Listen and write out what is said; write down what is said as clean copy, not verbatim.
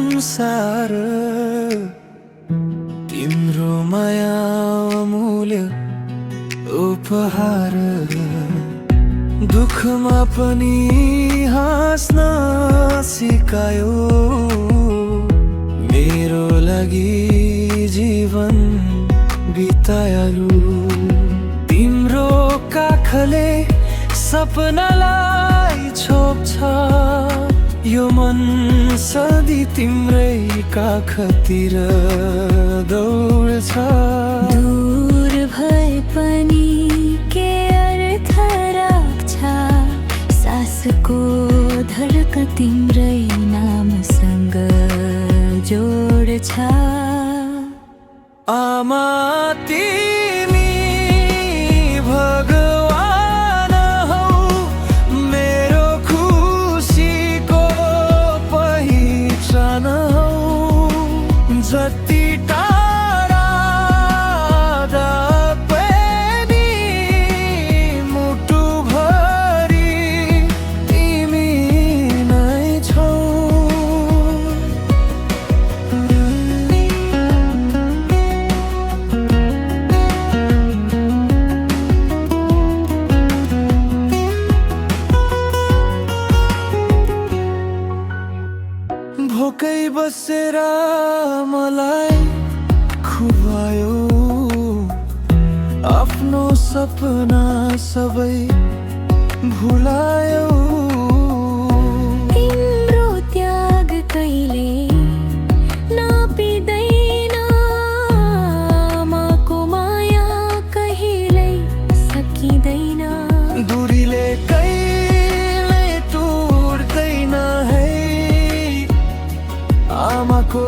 संसार तिम्रो माया अमूल्य उपहार। दुखमा पनि हाँस्न सिकायो, मेरो लागि जीवन बितायो। तिम्रो काखले सपनालाई छोप्छ, यो मन सधैँ तिम्रै काखतिर दौड्छ। दूर भए पनि के अर्थ राख्छ, सासको धड्कन तिम्रै नामसँग जोड्छ। आमा तिमी भगवान हौ, मेरो खुसीको पहिचान हौ। जति टाढा पनि मुटुभरि तिमी नै छौ। भोकै बसेर मलाई खुवायो, आफ्नो सपना सबै भुलायो। तिम्रो त्याग कहिले नापिँदैन, आमाको माया कहिल्यै सकिँदैन। दूरीले कहिल्यै टुट्दैन है, आमाको